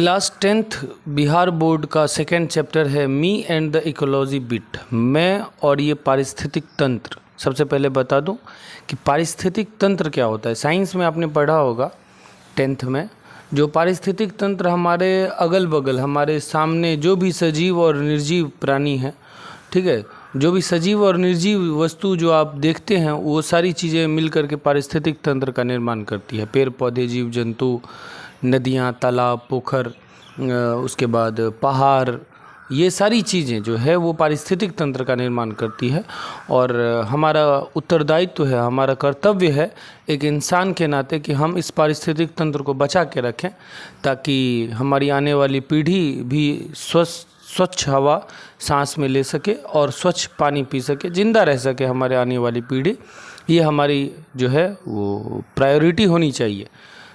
Class 10th Bihar board का second chapter है मी and the ecology bit. मैं और ये पारिस्थितिक तंत्र। सबसे पहले बता दूं कि पारिस्थितिक तंत्र क्या होता है। साइंस में आपने पढ़ा होगा 10th में। जो पारिस्थितिक तंत्र हमारे अगल बगल, हमारे सामने जो भी सजीव और निर्जीव प्राणी हैं, ठीक है, जो भी सजीव और निर्जीव वस्तु जो आप देखते हैं वो सारी चीज़ें मिलकर के पारिस्थितिक तंत्र का निर्माण करती है। पेड़ पौधे, जीव जंतु, नदियाँ, तालाब, पोखर, उसके बाद पहाड़, ये सारी चीज़ें जो है वो पारिस्थितिक तंत्र का निर्माण करती है। और हमारा उत्तरदायित्व है, हमारा कर्तव्य है एक इंसान के नाते कि हम इस पारिस्थितिक तंत्र को बचा के रखें, ताकि हमारी आने वाली पीढ़ी भी स्वच्छ हवा सांस में ले सके और स्वच्छ पानी पी सके, जिंदा रह सके हमारे आने वाली पीढ़ी। ये हमारी जो है वो प्रायोरिटी होनी चाहिए।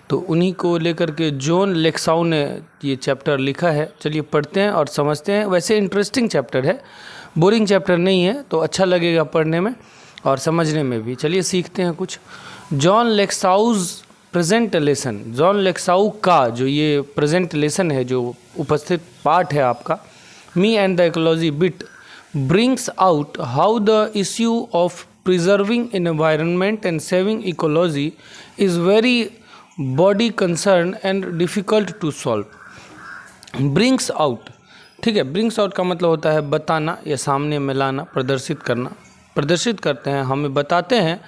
तो उन्हीं को लेकर के जॉन लेक्साउ ने ये चैप्टर लिखा है। चलिए पढ़ते हैं और समझते हैं। वैसे इंटरेस्टिंग चैप्टर है, बोरिंग चैप्टर नहीं है, तो अच्छा लगेगा पढ़ने में और समझने में भी। चलिए सीखते हैं कुछ। जॉन लेक्साउज प्रेजेंट लेसन। जॉन लेक्साउ का जो ये प्रेजेंट लेसन है, जो उपस्थित पाठ है आपका, me and the ecology bit brings out how the issue of preserving environment and saving ecology is very body concern and difficult to solve. Brings out, ठीक है, ब्रिंग्स आउट का मतलब होता है बताना या सामने में लाना, प्रदर्शित करना। प्रदर्शित करते हैं, हमें बताते हैं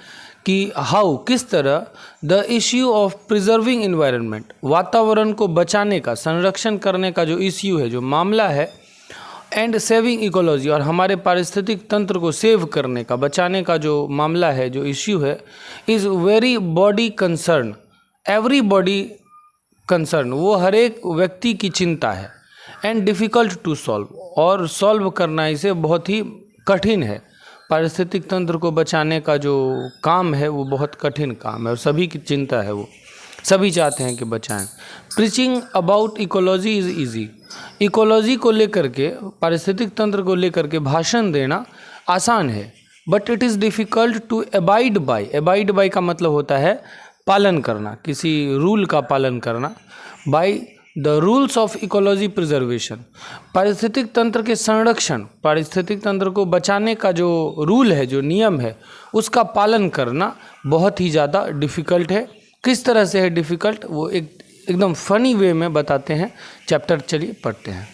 कि हाउ, किस तरह, the issue of preserving environment, वातावरण को बचाने का, संरक्षण करने का जो इश्यू है, जो मामला है, एंड सेविंग इकोलॉजी, और हमारे पारिस्थितिक तंत्र को सेव करने का, बचाने का जो मामला है, जो इश्यू है, is very body concern, everybody concern, वो हर एक व्यक्ति की चिंता है, एंड डिफ़िकल्ट टू सॉल्व, और सॉल्व करना इसे बहुत ही कठिन है। पारिस्थितिक तंत्र को बचाने का जो काम है वो बहुत कठिन काम है और सभी की चिंता है, वो सभी चाहते हैं कि बचाएं। Preaching about ecology is easy. Ecology को लेकर के, पारिस्थितिक तंत्र को लेकर के भाषण देना आसान है, but it is difficult to abide by. Abide by का मतलब होता है पालन करना, किसी रूल का पालन करना। By the rules of ecology preservation, पारिस्थितिक तंत्र के संरक्षण, पारिस्थितिक तंत्र को बचाने का जो रूल है, जो नियम है, उसका पालन करना बहुत ही ज़्यादा डिफ़िकल्ट है। किस तरह से है डिफ़िकल्ट, वो एकदम फ़नी वे में बताते हैं। चैप्टर चलिए पढ़ते हैं।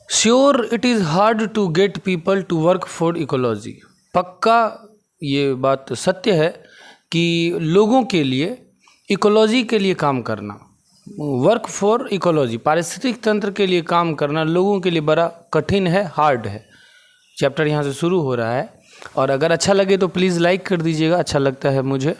Sure it is hard to get people to work for ecology. पक्का ये बात सत्य है कि लोगों के लिए, इकोलॉजी के लिए काम करना, वर्क फॉर इकोलॉजी, पारिस्थितिक तंत्र के लिए काम करना लोगों के लिए बड़ा कठिन है, हार्ड है। चैप्टर यहाँ से शुरू हो रहा है, और अगर अच्छा लगे तो प्लीज़ लाइक कर दीजिएगा, अच्छा लगता है मुझे,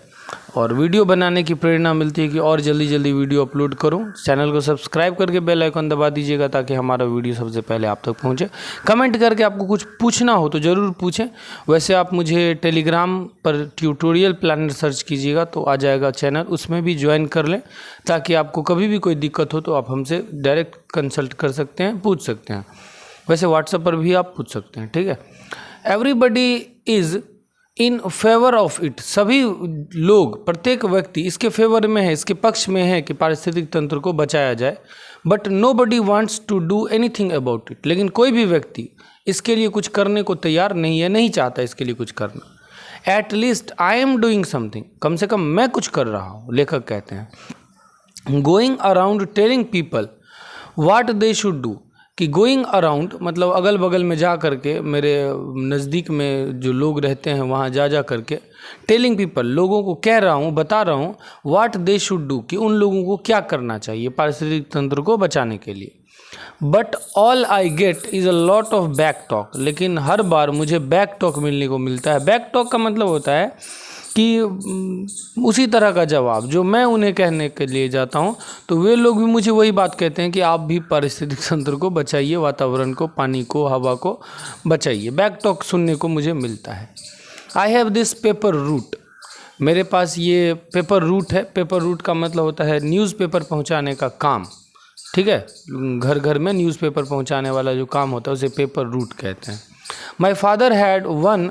और वीडियो बनाने की प्रेरणा मिलती है कि और जल्दी जल्दी वीडियो अपलोड करूं। चैनल को सब्सक्राइब करके बेल आइकन दबा दीजिएगा ताकि हमारा वीडियो सबसे पहले आप तक पहुंचे। कमेंट करके आपको कुछ पूछना हो तो ज़रूर पूछें। वैसे आप मुझे टेलीग्राम पर ट्यूटोरियल प्लानर सर्च कीजिएगा तो आ जाएगा चैनल, उसमें भी ज्वाइन कर लें, ताकि आपको कभी भी कोई दिक्कत हो तो आप हमसे डायरेक्ट कंसल्ट कर सकते हैं, पूछ सकते हैं। वैसे व्हाट्सएप पर भी आप पूछ सकते हैं, ठीक है। Everybody is in favour of it, सभी लोग, प्रत्येक व्यक्ति इसके फेवर में है, इसके पक्ष में है कि पारिस्थितिक तंत्र को बचाया जाए। But nobody wants to do anything about it, लेकिन कोई भी व्यक्ति इसके लिए कुछ करने को तैयार नहीं है, नहीं चाहता इसके लिए कुछ करना। At least I am doing something, कम से कम मैं कुछ कर रहा हूँ, लेखक कहते हैं। Going around telling people what they should do, कि गोइंग अराउंड मतलब अगल बगल में जा करके, मेरे नज़दीक में जो लोग रहते हैं वहाँ जा करके, टेलिंग पीपल, लोगों को कह रहा हूँ, बता रहा हूँ, व्हाट दे शुड डू, कि उन लोगों को क्या करना चाहिए पारिस्थितिक तंत्र को बचाने के लिए। But all I get is a lot of back talk, लेकिन हर बार मुझे बैक टॉक मिलने को मिलता है। बैक टॉक का मतलब होता है कि उसी तरह का जवाब जो मैं उन्हें कहने के लिए जाता हूँ, तो वे लोग भी मुझे वही बात कहते हैं कि आप भी पारिस्थितिक तंत्र को बचाइए, वातावरण को, पानी को, हवा को बचाइए। बैक टॉक सुनने को मुझे मिलता है। I have this paper route, मेरे पास ये पेपर रूट है। पेपर रूट का मतलब होता है न्यूज़पेपर पहुँचाने का काम, ठीक है। घर घर में न्यूज़पेपर पहुँचाने वाला जो काम होता है उसे पेपर रूट कहते हैं। My father had one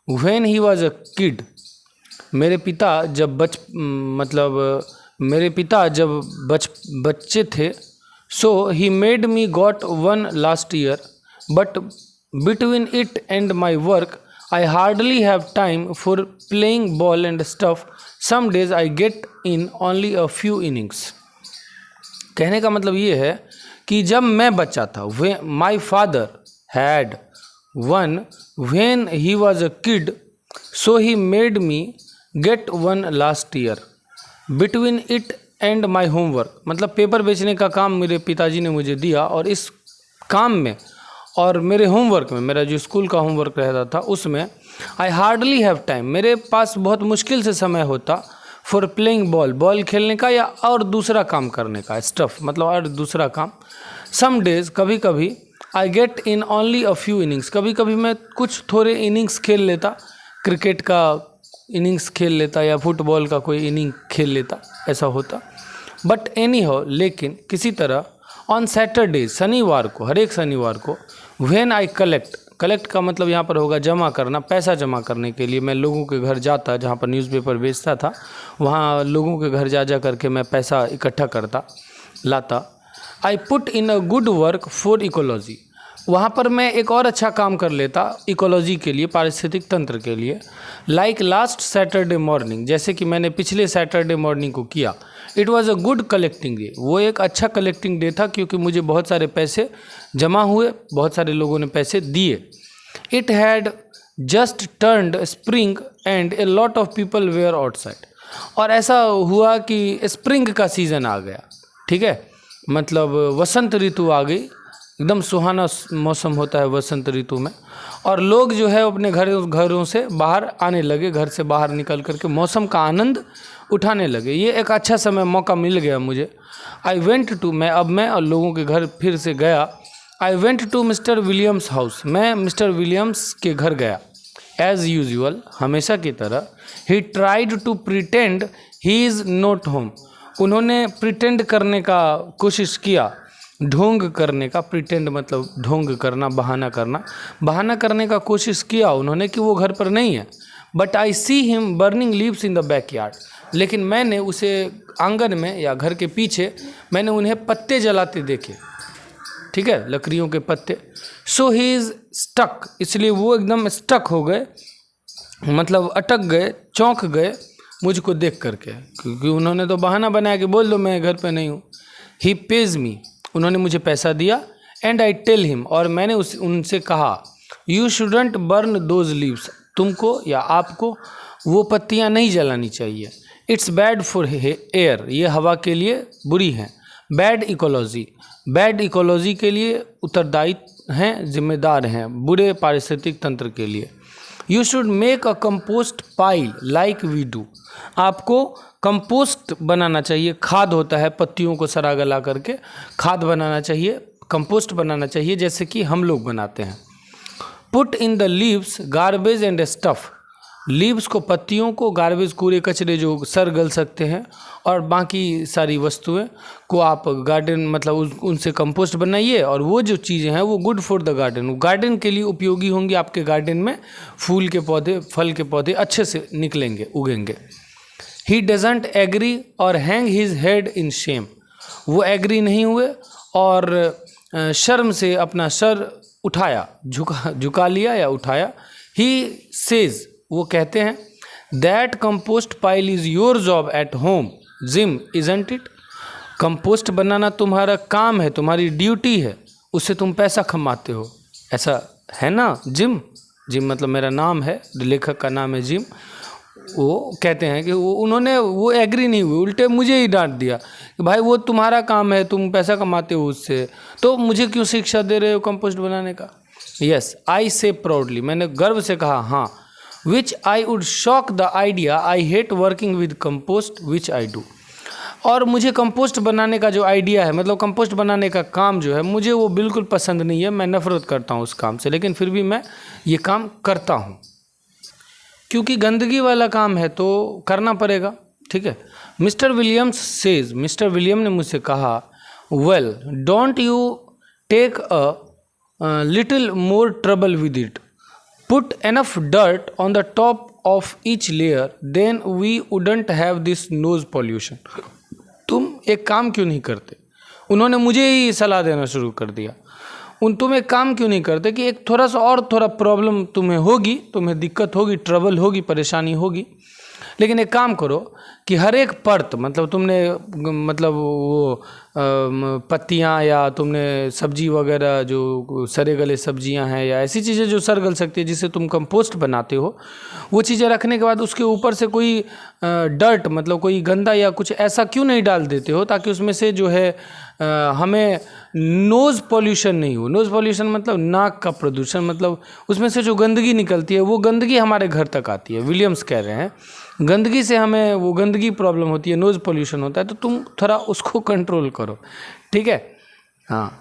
when he was a kid, मेरे पिता जब मेरे पिता जब बच्चे थे, so he made me got one last year, but between it and my work I hardly have time for playing ball and stuff, some days I get in only a few innings. कहने का मतलब ये है कि जब मैं बच्चा था, वे my father had one when he was a kid, so he made me get one last year between it and my homework. मतलब पेपर बेचने का काम मेरे पिताजी ने मुझे दिया, और इस काम में और मेरे होमवर्क में, मेरा जो स्कूल का होमवर्क रहता था उसमें, आई हार्डली हैव टाइम, मेरे पास बहुत मुश्किल से समय होता, फॉर प्लेइंग बॉल खेलने का या और दूसरा काम करने का, स्टफ मतलब और दूसरा काम। सम डेज कभी कभी आई get in only a few innings, कभी कभी मैं कुछ थोड़े इनिंग्स खेल लेता, क्रिकेट का इनिंग्स खेल लेता या फुटबॉल का कोई इनिंग खेल लेता, ऐसा होता। बट एनी हो, लेकिन किसी तरह ऑन सैटरडे, शनिवार को, हर एक शनिवार को, व्हेन आई कलेक्ट का मतलब यहाँ पर होगा जमा करना, पैसा जमा करने के लिए मैं लोगों के घर जाता, जहाँ पर न्यूज़पेपर बेचता था, वहाँ लोगों के घर जा करके मैं पैसा इकट्ठा करता लाता। I put in a good work for ecology, वहाँ पर मैं एक और अच्छा काम कर लेता इकोलॉजी के लिए, पारिस्थितिक तंत्र के लिए। लाइक लास्ट सैटरडे मॉर्निंग, जैसे कि मैंने पिछले सैटरडे मॉर्निंग को किया। It was a good collecting day, वो एक अच्छा कलेक्टिंग डे था क्योंकि मुझे बहुत सारे पैसे जमा हुए, बहुत सारे लोगों ने पैसे दिए। It had just turned spring and a lot of people were outside, और ऐसा हुआ कि स्प्रिंग का सीज़न आ गया, ठीक है, मतलब वसंत ऋतु आ गई, एकदम सुहाना मौसम होता है वसंत ऋतु में, और लोग जो है अपने घरों से बाहर आने लगे, घर से बाहर निकल करके मौसम का आनंद उठाने लगे। ये एक अच्छा समय मौका मिल गया मुझे। आई वेंट टू, मैं और लोगों के घर फिर से गया। I went to Mister Williams house, मैं मिस्टर विलियम्स के घर गया। एज यूजुअल, हमेशा की तरह। He tried to pretend he is not home, उन्होंने प्रिटेंड करने का कोशिश किया, ढोंग करने का, प्रिटेंड मतलब ढोंग करना, बहाना करने का कोशिश किया उन्होंने कि वो घर पर नहीं है। But I see him burning leaves in the backyard, लेकिन मैंने उसे आंगन में या घर के पीछे मैंने उन्हें पत्ते जलाते देखे, ठीक है, लकड़ियों के पत्ते। सो ही इज़ स्टक, इसलिए वो एकदम स्टक हो गए, मतलब अटक गए, चौंक गए मुझको देख करके, क्योंकि उन्होंने तो बहाना बनाया कि बोल दो मैं घर पे नहीं हूँ। ही पेज मी, उन्होंने मुझे पैसा दिया। एंड आई टेल हिम, और मैंने उनसे कहा, you shouldn't burn those leaves, तुमको या आपको वो पत्तियाँ नहीं जलानी चाहिए। इट्स बैड फॉर एयर, ये हवा के लिए बुरी हैं। बैड इकोलॉजी के लिए उत्तरदायी हैं, जिम्मेदार हैं, बुरे पारिस्थितिक तंत्र के लिए। You should make a compost pile like we do, आपको कंपोस्ट बनाना चाहिए, खाद होता है, पत्तियों को सड़ा गला करके खाद बनाना चाहिए, कंपोस्ट बनाना चाहिए, जैसे कि हम लोग बनाते हैं। Put in the leaves garbage and stuff, leaves को, पत्तियों को, गार्बेज कूड़े कचरे जो सड़ गल सकते हैं, और बाकी सारी वस्तुएं को आप गार्डन मतलब उनसे कंपोस्ट बनाइए, और वो जो चीज़ें हैं वो good for the garden, garden के लिए उपयोगी होंगी। आपके गार्डन में फूल के पौधे, फल के पौधे अच्छे से निकलेंगे, उगेंगे। ही डजंट एग्री और hang his head in Shem, वो एग्री नहीं हुए और शर्म से अपना सर उठाया, झुका लिया या उठाया। ही सेज, वो कहते हैं, that compost pile is your job at home Jim isn't it, compost बनाना तुम्हारा काम है, तुम्हारी ड्यूटी है, उससे तुम पैसा कमाते हो, ऐसा है ना जिम मतलब मेरा नाम है, लेखक का नाम है जिम। वो कहते हैं कि वो एग्री नहीं हुए, उल्टे मुझे ही डांट दिया कि भाई वो तुम्हारा काम है, तुम पैसा कमाते हो उससे, तो मुझे क्यों शिक्षा दे रहे हो कंपोस्ट बनाने का। यस आई से प्राउडली, मैंने गर्व से कहा हाँ। Which I would shock the idea, I hate working with compost which I do, और मुझे कंपोस्ट बनाने का जो आइडिया है, मतलब कंपोस्ट बनाने का काम जो है, मुझे वो बिल्कुल पसंद नहीं है, मैं नफरत करता हूँ उस काम से, लेकिन फिर भी मैं ये काम करता हूँ क्योंकि गंदगी वाला काम है तो करना पड़ेगा, ठीक है। Mister Williams says, Mister William ने मुझसे कहा, well don't you take a little more trouble with it, put enough dirt on the top of each layer, then we wouldn't have this nose pollution. एक काम क्यों नहीं करते? उन्होंने मुझे ही सलाह देना शुरू कर दिया। तुम एक काम क्यों नहीं करते कि एक थोड़ा प्रॉब्लम तुम्हें होगी, तुम्हें दिक्कत होगी, ट्रबल होगी, परेशानी होगी, लेकिन एक काम करो कि हर एक परत, मतलब तुमने मतलब वो पत्तियाँ या तुमने सब्जी वगैरह जो सड़े गले सब्जियाँ हैं या ऐसी चीज़ें जो सड़ गल सकती है जिससे तुम कंपोस्ट बनाते हो, वो चीज़ें रखने के बाद उसके ऊपर से कोई डर्ट, मतलब कोई गंदा या कुछ ऐसा क्यों नहीं डाल देते हो ताकि उसमें से जो है हमें नोज़ पॉल्यूशन नहीं हो। नोज़ पॉल्यूशन मतलब नाक का प्रदूषण, मतलब उसमें से जो गंदगी निकलती है वो गंदगी हमारे घर तक आती है। विलियम्स कह रहे हैं गंदगी से हमें वो गंदगी प्रॉब्लम होती है, नोज़ पॉल्यूशन होता है, तो तुम थोड़ा उसको कंट्रोल करो, ठीक है। हाँ,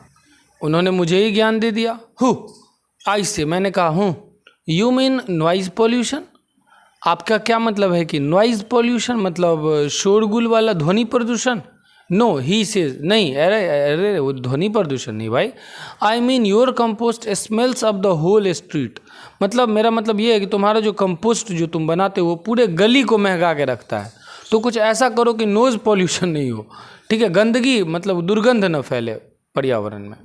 उन्होंने मुझे ही ज्ञान दे दिया। आई से मैंने कहा यू मीन नॉइज़ पॉल्यूशन? आपका क्या मतलब है कि नॉइज़ पॉल्यूशन मतलब शोरगुल वाला ध्वनि प्रदूषण? नो, ही सेज, नहीं, अरे वो ध्वनि प्रदूषण नहीं भाई। I mean your compost smells of the whole street. मतलब मेरा मतलब ये है कि तुम्हारा जो कंपोस्ट जो तुम बनाते हो वो पूरे गली को महका के रखता है। तो कुछ ऐसा करो कि नोज़ पॉल्यूशन नहीं हो, ठीक है, गंदगी मतलब दुर्गंध न फैले पर्यावरण में।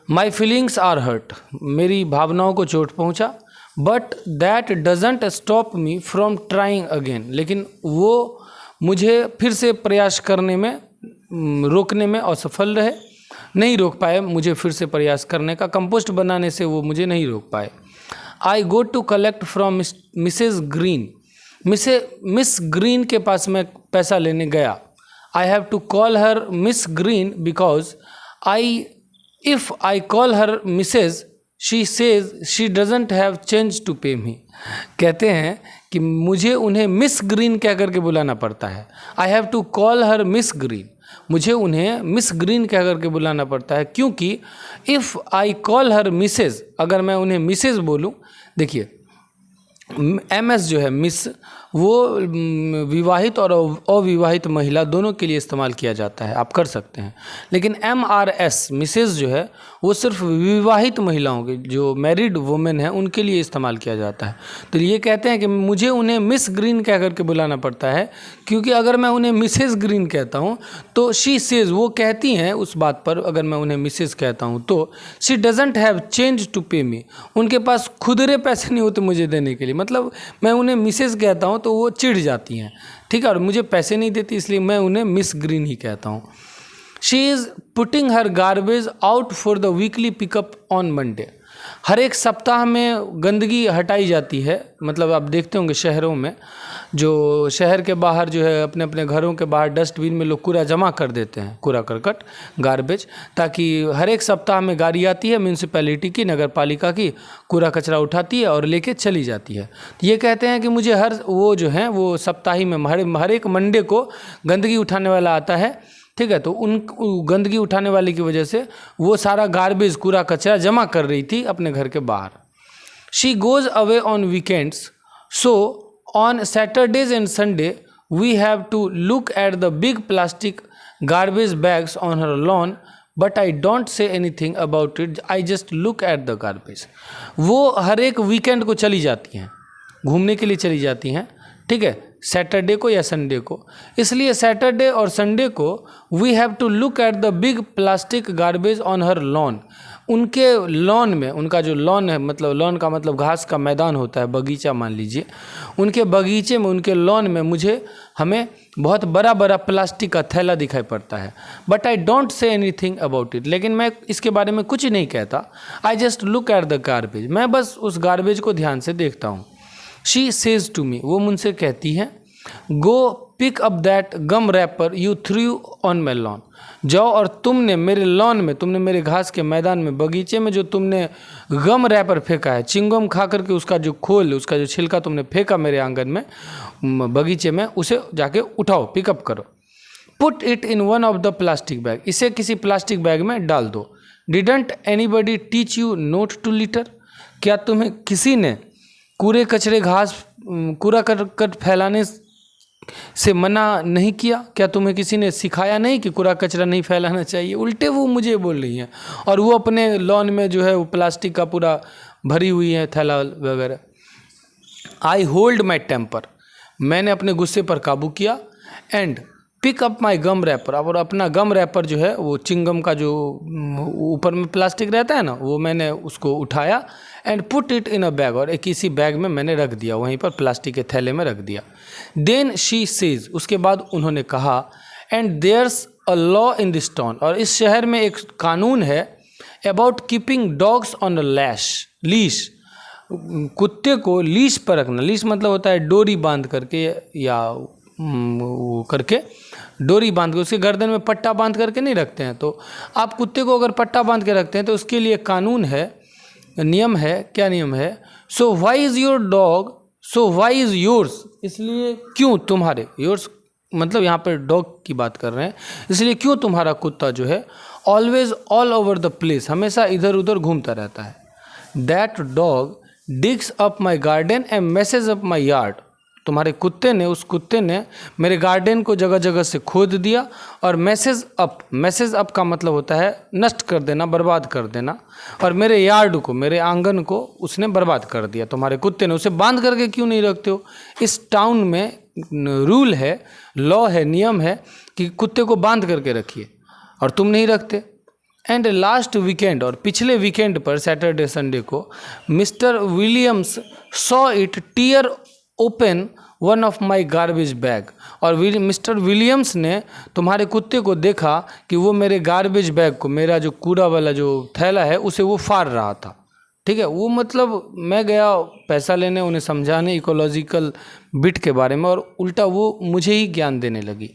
माई फीलिंग्स आर हर्ट, मेरी भावनाओं को चोट पहुँचा, but that doesn't stop me from trying again, लेकिन वो मुझे फिर से प्रयास करने में रोकने में असफल रहे, नहीं रोक पाए मुझे फिर से प्रयास करने का, कंपोस्ट बनाने से वो मुझे नहीं रोक पाए। I go to collect from Mrs Green, Miss Green के पास मैं पैसा लेने गया। I have to call her Miss Green because if I call her Mrs she says she doesn't have change to pay me. कहते हैं कि मुझे उन्हें मिस ग्रीन कह करके बुलाना पड़ता है। I have to call her Miss Green, मुझे उन्हें मिस ग्रीन कह करके बुलाना पड़ता है क्योंकि if I call her Mrs, अगर मैं उन्हें मिसेज बोलूँ, देखिए MS जो है मिस, वो विवाहित और अविवाहित महिला दोनों के लिए इस्तेमाल किया जाता है, आप कर सकते हैं। लेकिन MRS मिसेस जो है वो सिर्फ विवाहित महिलाओं के, जो मैरिड वुमेन है, उनके लिए इस्तेमाल किया जाता है। तो ये कहते हैं कि मुझे उन्हें मिस ग्रीन कह करके बुलाना पड़ता है क्योंकि अगर मैं उन्हें मिसेस ग्रीन कहता हूँ तो शी सेज, वो कहती हैं उस बात पर, अगर मैं उन्हें मिसेस कहता हूँ तो she doesn't have change to pay me, उनके पास खुदरे पैसे नहीं होते मुझे देने के लिए। मतलब मैं उन्हें मिसेस कहता हूँ तो वो चिढ़ जाती हैं, ठीक है, और मुझे पैसे नहीं देती, इसलिए मैं उन्हें मिस ग्रीन ही कहता हूँ। She is putting her garbage out for the weekly pickup on Monday, हर एक सप्ताह में गंदगी हटाई जाती है। मतलब आप देखते होंगे शहरों में, जो शहर के बाहर जो है अपने अपने घरों के बाहर डस्टबिन में लोग कूड़ा जमा कर देते हैं, कूड़ा करकट, गार्बेज, ताकि हर एक सप्ताह में गाड़ी आती है म्यूनसिपैलिटी की, नगर पालिका की, कूड़ा कचरा उठाती है और लेके चली जाती है। ये कहते हैं कि मुझे हर वो जो है वो सप्ताही में हर एक मंडे को गंदगी उठाने वाला आता है, ठीक है, तो उन गंदगी उठाने वाले की वजह से वो सारा गार्बेज, कूड़ा कचरा जमा कर रही थी अपने घर के बाहर। She goes away on weekends, so on Saturdays and Sunday we have to look at the big plastic garbage bags on her lawn, but I don't say anything about it, I just look at the garbage. वो हर एक weekend को चली जाती हैं, घूमने के लिए चली जाती हैं, ठीक है, सैटरडे को या संडे को। इसलिए सैटरडे और संडे को we have to look at the big plastic garbage on her lawn, उनके लॉन में, उनका जो लॉन है, मतलब लॉन का मतलब घास का मैदान होता है, बगीचा मान लीजिए, उनके बगीचे में, उनके लॉन में हमें बहुत बड़ा बड़ा प्लास्टिक का थैला दिखाई पड़ता है। But I don't say anything about it, लेकिन मैं इसके बारे में कुछ नहीं कहता। आई just look at the garbage, मैं बस उस गार्बेज को ध्यान से देखता हूँ। शी सेज टू मी, वो मुझसे कहती हैं, go pick up that gum wrapper you threw on my lawn, जाओ और तुमने मेरे लॉन में, तुमने मेरे घास के मैदान में, बगीचे में जो तुमने गम रैपर फेंका है, चिंगम खा करके उसका जो खोल, उसका जो छिलका तुमने फेंका मेरे आंगन में, बगीचे में, उसे जाके उठाओ, पिकअप करो। Put it in one of the plastic bag, इसे किसी प्लास्टिक बैग में डाल दो। Didn't anybody teach you not to litter, क्या तुम्हें किसी ने कूड़े कचरे, घास, कूड़ा करकट फैलाने से मना नहीं किया? क्या तुम्हें किसी ने सिखाया नहीं कि कूड़ा कचरा नहीं फैलाना चाहिए? उल्टे वो मुझे बोल रही हैं, और वो अपने लॉन में जो है वो प्लास्टिक का पूरा भरी हुई है थैला वगैरह। आई होल्ड माई टेम्पर, मैंने अपने गुस्से पर काबू किया, and pick up my gum wrapper, और अपना गम रैपर जो है वो चिंगम का जो ऊपर में प्लास्टिक रहता है ना, वो मैंने उसको उठाया and put it in a bag, और एक किसी बैग में मैंने रख दिया, वहीं पर प्लास्टिक के थैले में रख दिया। देन शी सेज, उसके बाद उन्होंने कहा, and there's a law in this town, और इस शहर में एक कानून है, about keeping dogs on a leash, कुत्ते को लीश पर रखना। लीश मतलब होता है डोरी बांध करके, या वो करके डोरी बांध के, उसके गर्दन में पट्टा बांध करके नहीं रखते हैं। तो आप कुत्ते को अगर पट्टा बांध के रखते हैं तो उसके लिए कानून है, नियम है। क्या नियम है? So why is your dog, so why is yours, इसलिए क्यों तुम्हारे, योर्स मतलब यहाँ पर डॉग की बात कर रहे हैं, इसलिए क्यों तुम्हारा कुत्ता जो है always all over the place, हमेशा इधर उधर घूमता रहता है। That dog digs up my garden and message up my yard, तुम्हारे कुत्ते ने, उस कुत्ते ने मेरे गार्डन को जगह जगह से खोद दिया, और मैसेज अप का मतलब होता है नष्ट कर देना, बर्बाद कर देना, और मेरे यार्ड को, मेरे आंगन को उसने बर्बाद कर दिया तुम्हारे कुत्ते ने। उसे बांध करके क्यों नहीं रखते हो? इस टाउन में रूल है, लॉ है, नियम है कि कुत्ते को बांध करके रखिए, और तुम नहीं रखते। एंड लास्ट वीकेंड, और पिछले वीकेंड पर सैटरडे संडे को Mister Williams saw it tear open one of my garbage bag, और मिस्टर विलियम्स ने तुम्हारे कुत्ते को देखा कि वो मेरे गार्बेज बैग को, मेरा जो कूड़ा वाला जो थैला है, उसे वो फाड़ रहा था। ठीक है, वो मतलब मैं गया पैसा लेने, उन्हें समझाने इकोलॉजिकल बिट के बारे में, और उल्टा वो मुझे ही ज्ञान देने लगी।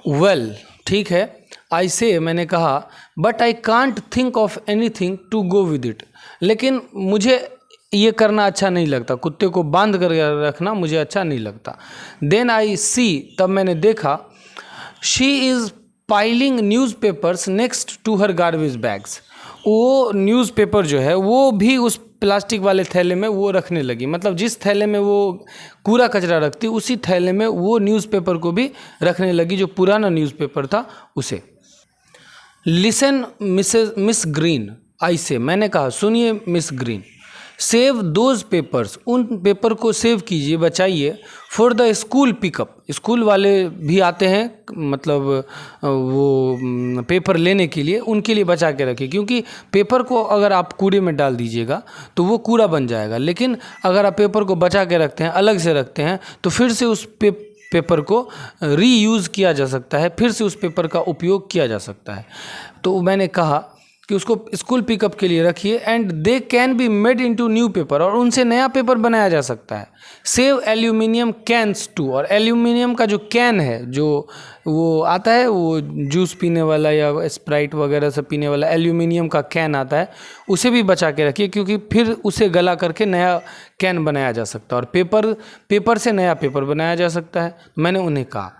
वेल, ठीक है, आई से, मैंने कहा, but I can't think of anything to go with it, लेकिन मुझे ये करना अच्छा नहीं लगता, कुत्ते को बांध कर रखना मुझे अच्छा नहीं लगता। देन आई सी, तब मैंने देखा, she is piling newspapers next to her garbage bags, वो न्यूज़पेपर जो है वो भी उस प्लास्टिक वाले थैले में वो रखने लगी, मतलब जिस थैले में वो कूड़ा कचरा रखती उसी थैले में वो न्यूज़पेपर को भी रखने लगी, जो पुराना न्यूज़पेपर था उसे। लिसन मिस ग्रीन, आई से, मैंने कहा सुनिए miss green, save those papers, उन पेपर को सेव कीजिए, बचाइए, for the school pickup, school वाले भी आते हैं, मतलब वो पेपर लेने के लिए, उनके लिए बचा के रखिए, क्योंकि पेपर को अगर आप कूड़े में डाल दीजिएगा तो वो कूड़ा बन जाएगा, लेकिन अगर आप पेपर को बचा के रखते हैं, अलग से रखते हैं, तो फिर से उस पेपर को रीयूज़ किया जा सकता है, फिर से उस पेपर का उपयोग किया जा सकता है। तो मैंने कहा कि उसको स्कूल पिकअप के लिए रखिए, and they can be made into new paper, और उनसे नया पेपर बनाया जा सकता है। सेव एल्यूमिनियम कैंस टू, और एल्यूमिनियम का जो कैन है, जो वो आता है, वो जूस पीने वाला या स्प्राइट वगैरह सब पीने वाला एल्यूमिनियम का कैन आता है, उसे भी बचा के रखिए, क्योंकि फिर उसे गला करके नया कैन बनाया जा सकता है, और पेपर से नया पेपर बनाया जा सकता है। मैंने उन्हें कहा,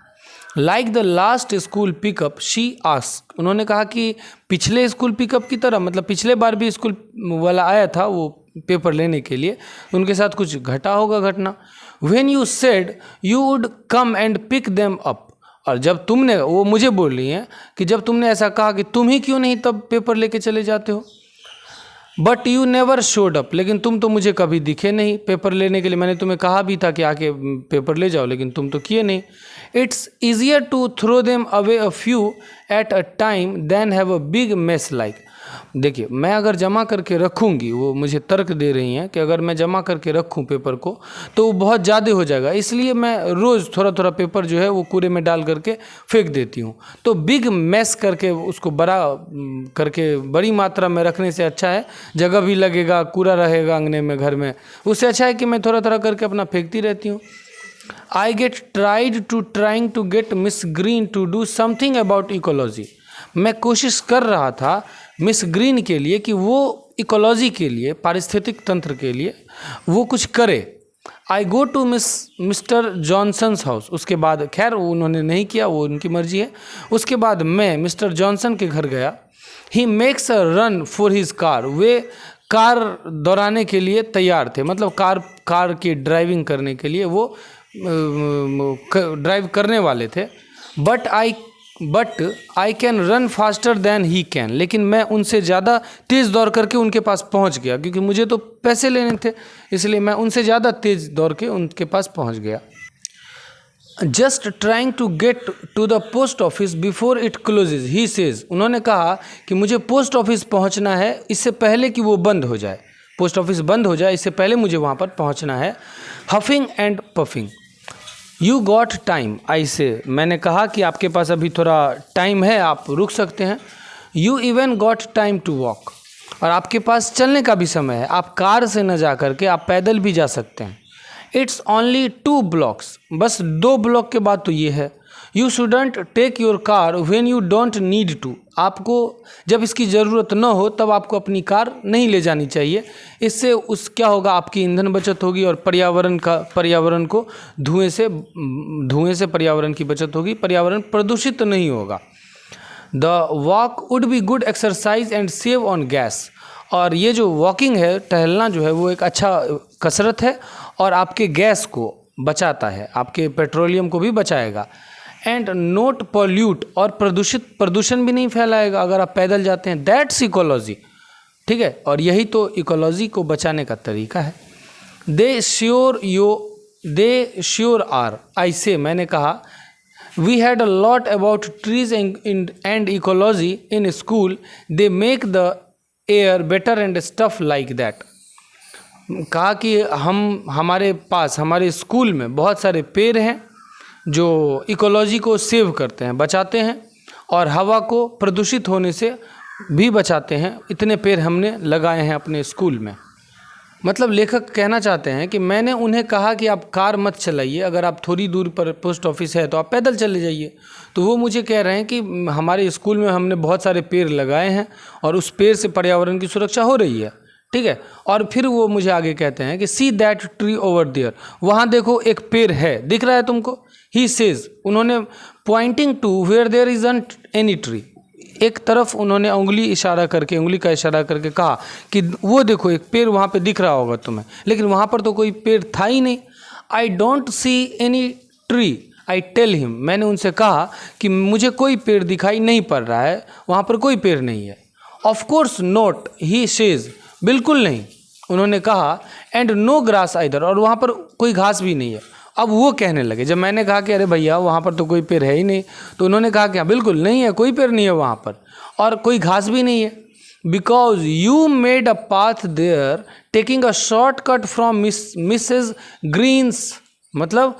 like the last school pickup she asked, उन्होंने कहा कि पिछले स्कूल पिकअप की तरह, मतलब पिछले बार भी स्कूल वाला आया था वो पेपर लेने के लिए, उनके साथ कुछ घटा होगा घटना। When you said you would come and pick them up, और जब तुमने, वो मुझे बोल रही हैं कि जब तुमने ऐसा कहा कि तुम ही क्यों नहीं तब पेपर लेके चले जाते हो, but you never showed up, लेकिन तुम तो मुझे कभी दिखे नहीं पेपर लेने के लिए, मैंने तुम्हें कहा भी था कि आके पेपर ले जाओ, लेकिन तुम तो किए नहीं। It's easier to throw them away a few at a time than have a big mess like, देखिए मैं अगर जमा करके रखूँगी, वो मुझे तर्क दे रही हैं कि अगर मैं जमा करके रखूँ पेपर को तो वो बहुत ज़्यादा हो जाएगा, इसलिए मैं रोज़ थोड़ा थोड़ा पेपर जो है वो कूड़े में डाल करके फेंक देती हूँ। तो बिग मैस करके उसको बड़ा करके बड़ी मात्रा में रखने से अच्छा है, जगह भी लगेगा, कूड़ा रहेगा अंगने में, घर में, उससे अच्छा है कि मैं थोड़ा थोड़ा करके अपना फेंकती रहती हूँ। I trying to get Miss Green to do something about ecology, मैं कोशिश कर रहा था मिस ग्रीन के लिए कि वो इकोलॉजी के लिए, पारिस्थितिक तंत्र के लिए वो कुछ करे। I go to Mr Johnson's house, उसके बाद खैर उन्होंने नहीं किया, वो उनकी मर्जी है। उसके बाद मैं मिस्टर जॉनसन के घर गया। He makes a run for his car, वे कार दौड़ाने के लिए तैयार थे, मतलब कार की ड्राइविंग करने के लिए वो ड्राइव करने वाले थे। But I can run faster than he can, लेकिन मैं उनसे ज़्यादा तेज़ दौड़ करके उनके पास पहुंच गया, क्योंकि मुझे तो पैसे लेने थे, इसलिए मैं उनसे ज़्यादा तेज़ दौड़ के उनके पास पहुंच गया। Just trying to get to the post office before it closes he says. उन्होंने कहा कि मुझे पोस्ट ऑफिस पहुंचना है इससे पहले कि वो बंद हो जाए, पोस्ट ऑफिस बंद हो जाए इससे पहले मुझे वहाँ पर पहुँचना है। Huffing and puffing. You got time I say, मैंने कहा कि आपके पास अभी थोड़ा टाइम है, आप रुक सकते हैं। You even got time to walk, और आपके पास चलने का भी समय है, आप कार से न जा करके आप पैदल भी जा सकते हैं। इट्स ओनली 2 blocks, बस 2 ब्लॉक के बाद तो ये है। You shouldn't take your car when you don't need to, आपको जब इसकी ज़रूरत न हो तब आपको अपनी कार नहीं ले जानी चाहिए। इससे उस क्या होगा, आपकी ईंधन बचत होगी और पर्यावरण को धुएं से पर्यावरण की बचत होगी, पर्यावरण प्रदूषित नहीं होगा। The walk would be good exercise and save on gas, और ये जो वॉकिंग है, टहलना जो है वो एक अच्छा कसरत है और आपके गैस को बचाता है, आपके पेट्रोलियम को भी बचाएगा। एंड नोट पॉल्यूट, और प्रदूषण भी नहीं फैलाएगा अगर आप पैदल जाते हैं। दैट्स इकोलॉजी, ठीक है, और यही तो इकोलॉजी को बचाने का तरीका है। दे श्योर आर आई से, मैंने कहा we had a lot about trees and ecology in school, they make the air better and stuff like that. कहा कि हमारे स्कूल में बहुत सारे पेड़ हैं जो इकोलॉजी को सेव करते हैं, बचाते हैं, और हवा को प्रदूषित होने से भी बचाते हैं। इतने पेड़ हमने लगाए हैं अपने स्कूल में। मतलब लेखक कहना चाहते हैं कि मैंने उन्हें कहा कि आप कार मत चलाइए, अगर आप थोड़ी दूर पर पोस्ट ऑफिस है तो आप पैदल चले जाइए। तो वो मुझे कह रहे हैं कि हमारे स्कूल में हमने बहुत सारे पेड़ लगाए हैं और उस पेड़ से पर्यावरण की सुरक्षा हो रही है, ठीक है। और फिर वो मुझे आगे कहते हैं कि see that tree over there, वहाँ देखो एक पेड़ है, दिख रहा है तुमको। ही सेज, उन्होंने pointing to where there isn't any tree, एक तरफ उन्होंने उंगली का इशारा करके कहा कि वो देखो एक पेड़ वहाँ पे दिख रहा होगा तुम्हें, लेकिन वहाँ पर तो कोई पेड़ था ही नहीं। I don't see any tree I tell him, मैंने उनसे कहा कि मुझे कोई पेड़ दिखाई नहीं पड़ रहा है, वहाँ पर कोई पेड़ नहीं है। Of course not he says, बिल्कुल नहीं, उन्होंने कहा। एंड नो ग्रास आइदर, और वहाँ पर कोई घास भी नहीं है। अब वो कहने लगे, जब मैंने कहा कि अरे भैया वहाँ पर तो कोई पेड़ है ही नहीं, तो उन्होंने कहा कि हाँ बिल्कुल नहीं है, कोई पेड़ नहीं है वहाँ पर और कोई घास भी नहीं है। Because you made a path there taking a shortcut from Mrs Green's, मतलब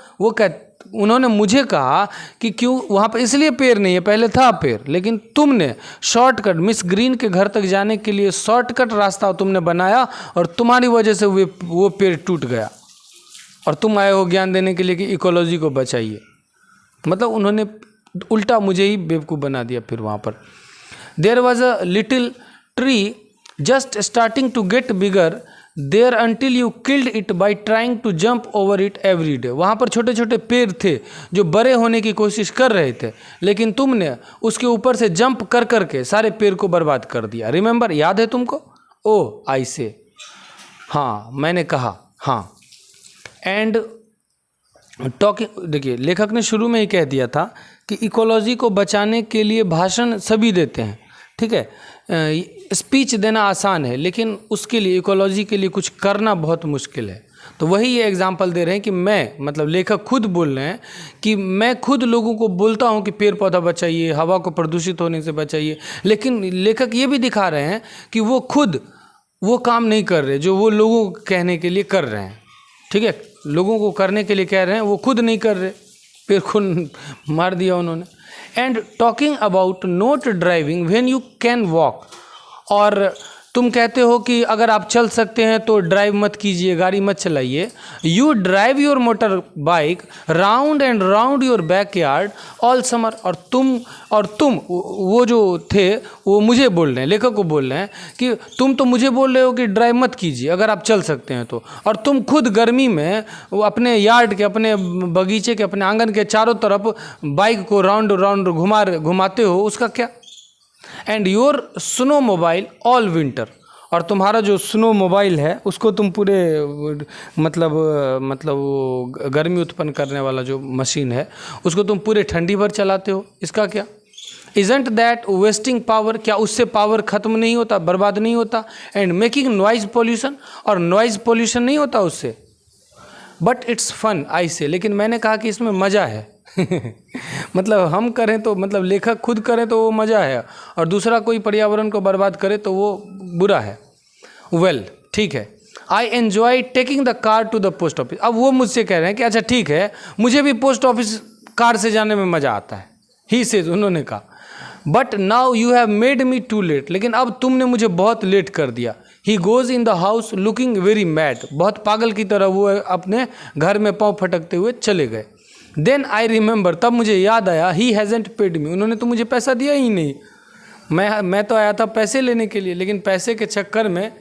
उन्होंने मुझे कहा कि क्यों वहाँ पर इसलिए पेड़ नहीं है, पहले था पेड़, लेकिन तुमने शॉर्टकट मिस ग्रीन के घर तक जाने के लिए शॉर्टकट रास्ता तुमने बनाया और तुम्हारी वजह से वो पेड़ टूट गया, और तुम आए हो ज्ञान देने के लिए कि इकोलॉजी को बचाइए। मतलब उन्होंने उल्टा मुझे ही बेवकूफ़ बना दिया। फिर वहाँ पर there was a little tree just starting to get bigger there until you killed it by trying to jump over it every day, वहाँ पर छोटे छोटे पेड़ थे जो बड़े होने की कोशिश कर रहे थे, लेकिन तुमने उसके ऊपर से जंप कर करके सारे पेड़ को बर्बाद कर दिया। रिमेंबर, याद है तुमको? ओ आई से, हाँ मैंने कहा, हाँ। एंड टॉकिंग, देखिए लेखक ने शुरू में ही कह दिया था कि इकोलॉजी को बचाने के लिए भाषण सभी देते हैं, ठीक है, स्पीच देना आसान है, लेकिन उसके लिए इकोलॉजी के लिए कुछ करना बहुत मुश्किल है। तो वही ये एग्जाम्पल दे रहे हैं कि मैं, मतलब लेखक खुद बोल रहे हैं कि मैं खुद लोगों को बोलता हूँ कि पेड़ पौधा बचाइए, हवा को प्रदूषित होने से बचाइए, लेकिन लेखक ये भी दिखा रहे हैं कि वो खुद वो काम नहीं कर रहे जो वो लोगों को कहने के लिए कर रहे हैं, ठीक है, लोगों को करने के लिए कह रहे हैं, वो खुद नहीं कर रहे, पेड़ को मार दिया उन्होंने। And talking about not driving when you can walk, और तुम कहते हो कि अगर आप चल सकते हैं तो ड्राइव मत कीजिए, गाड़ी मत चलाइए। You drive your motor bike round and round your backyard all summer, और तुम वो जो थे वो मुझे बोल रहे हैं, लेखक को बोल रहे हैं कि तुम तो मुझे बोल रहे हो कि ड्राइव मत कीजिए अगर आप चल सकते हैं तो, और तुम खुद गर्मी में वो अपने यार्ड के, अपने बगीचे के, अपने आंगन के चारों तरफ बाइक को राउंड राउंड घुमाते हो, उसका क्या? And your snow mobile all winter, और तुम्हारा जो स्नो मोबाइल है उसको तुम पूरे मतलब वो गर्मी उत्पन्न करने वाला जो मशीन है उसको तुम पूरे ठंडी भर चलाते हो, इसका क्या? इजंट दैट वेस्टिंग पावर, क्या उससे पावर खत्म नहीं होता, बर्बाद नहीं होता? एंड मेकिंग नॉइज पोल्यूशन, और नॉइज पोल्यूशन नहीं होता उससे। बट इट्स फन आई से, लेकिन मैंने कहा कि इसमें मज़ा है, मतलब हम करें तो, मतलब लेखक खुद करे तो वो मज़ा है, और दूसरा कोई पर्यावरण को बर्बाद करे तो वो बुरा है। वेल, ठीक है। I enjoy taking the car to the post office. अब वो मुझसे कह रहे हैं कि अच्छा ठीक है, मुझे भी पोस्ट ऑफिस कार से जाने में मज़ा आता है। ही सेज, उन्होंने कहा, but now you have made me too late, लेकिन अब तुमने मुझे बहुत लेट कर दिया। He goes in the house looking very mad, बहुत पागल की तरह वो अपने घर में पाँव फटकते हुए चले गए। देन आई रिमेंबर, तब मुझे याद आया, ही हैज़ेंट पेड मी, उन्होंने तो मुझे पैसा दिया ही नहीं। मैं तो आया था पैसे लेने के लिए, लेकिन पैसे के चक्कर में,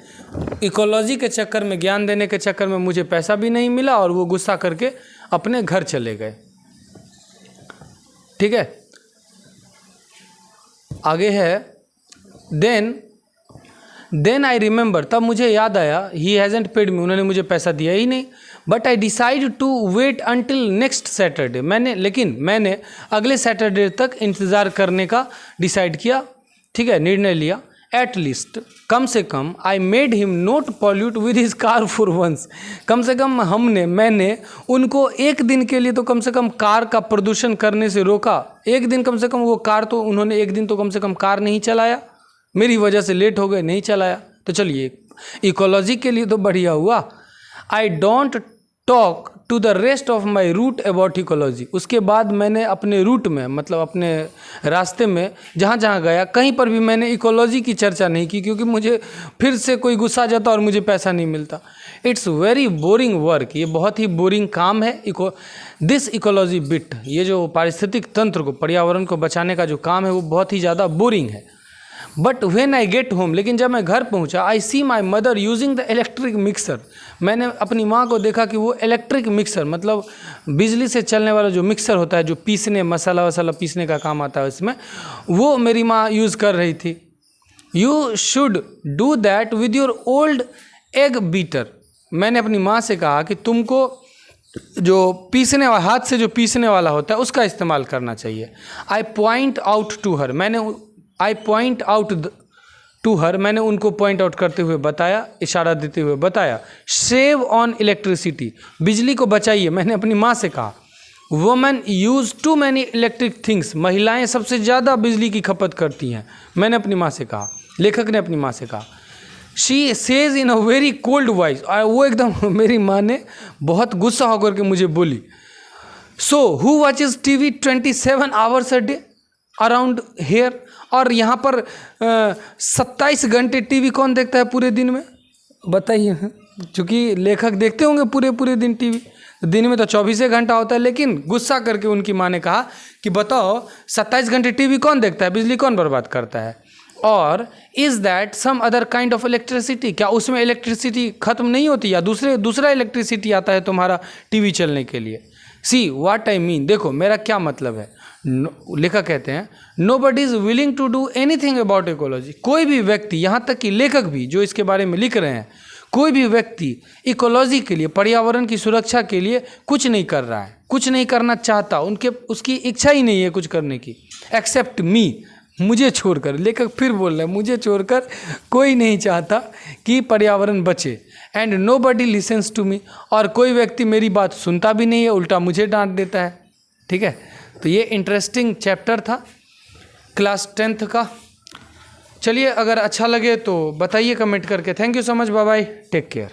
इकोलॉजी के चक्कर में, ज्ञान देने के चक्कर में मुझे पैसा भी नहीं मिला, और वो गुस्सा करके अपने घर चले गए। ठीक है, आगे है, देन आई रिमेंबर, तब मुझे याद आया, ही हैज़ेंट पेड मी, उन्होंने मुझे पैसा दिया ही नहीं। But I decide to wait until next Saturday, मैंने अगले सैटरडे तक इंतज़ार करने का डिसाइड किया। ठीक है, निर्णय लिया। एट लीस्ट, कम से कम, I made him not pollute with his car for once, कम से कम मैंने उनको एक दिन के लिए तो कम से कम कार का प्रदूषण करने से रोका। एक दिन कम से कम वो कार तो उन्होंने एक दिन तो कम से कम कार नहीं चलाया, मेरी वजह से लेट हो गए, नहीं चलाया। तो चलिए, इकोलॉजी के लिए तो बढ़िया हुआ। I don't talk to the rest of my route about ecology, उसके बाद मैंने अपने रूट में, मतलब अपने रास्ते में जहाँ जहाँ गया, कहीं पर भी मैंने इकोलॉजी की चर्चा नहीं की, क्योंकि मुझे फिर से कोई गुस्सा जाता और मुझे पैसा नहीं मिलता। इट्स वेरी बोरिंग वर्क, ये बहुत ही बोरिंग काम है। दिस इकोलॉजी बिट, ये जो पारिस्थितिक तंत्र को, पर्यावरण को बचाने का जो काम है, वो बहुत ही ज़्यादा बोरिंग है। But when I get home, लेकिन जब मैं घर पहुंचा, I see my mother using the electric mixer, मैंने अपनी माँ को देखा कि वो इलेक्ट्रिक मिक्सर, मतलब बिजली से चलने वाला जो मिक्सर होता है, जो पीसने, मसाला वसाला पीसने का काम आता है उसमें, वो मेरी माँ यूज़ कर रही थी। You should do that with your old egg beater, मैंने अपनी माँ से कहा कि तुमको जो पीसने वाला, हाथ से जो पीसने वाला होता है, उसका इस्तेमाल करना चाहिए। I point out to her, मैंने उनको पॉइंट आउट करते हुए बताया, इशारा देते हुए बताया। सेव ऑन इलेक्ट्रिसिटी, बिजली को बचाइए, मैंने अपनी माँ से कहा। Women use too many electric things, महिलाएं सबसे ज़्यादा बिजली की खपत करती हैं, मैंने अपनी माँ से कहा, लेखक ने अपनी माँ से कहा। She says in a very cold voice, और वो एकदम, मेरी माँ ने बहुत गुस्सा होकर के मुझे बोली, so who watches TV 27 hours a day around hair, और यहाँ पर 27 घंटे टीवी कौन देखता है पूरे दिन में, बताइए। चूँकि लेखक देखते होंगे पूरे दिन टीवी, दिन में तो 24 घंटा होता है, लेकिन गुस्सा करके उनकी माँ ने कहा कि बताओ 27 घंटे टीवी कौन देखता है, बिजली कौन बर्बाद करता है, और is that some other kind of electricity, क्या उसमें इलेक्ट्रिसिटी ख़त्म नहीं होती, या दूसरा इलेक्ट्रिसिटी आता है तुम्हारा टीवी चलने के लिए। सी व्हाट आई मीन, देखो मेरा क्या मतलब है। लेखक कहते हैं, nobody is willing to do anything about ecology, कोई भी व्यक्ति, यहाँ तक कि लेखक भी जो इसके बारे में लिख रहे हैं, कोई भी व्यक्ति इकोलॉजी के लिए, पर्यावरण की सुरक्षा के लिए कुछ नहीं कर रहा है, कुछ नहीं करना चाहता, उसकी इच्छा ही नहीं है कुछ करने की, एक्सेप्ट मी, मुझे छोड़कर। लेखक फिर बोल रहे हैं, मुझे छोड़कर कोई नहीं चाहता कि पर्यावरण बचे। And nobody listens to me, और कोई व्यक्ति मेरी बात सुनता भी नहीं है, उल्टा मुझे डांट देता है। ठीक है, तो ये इंटरेस्टिंग चैप्टर था क्लास 10th का। चलिए, अगर अच्छा लगे तो बताइए कमेंट करके। Thank you so much, bye bye, take care.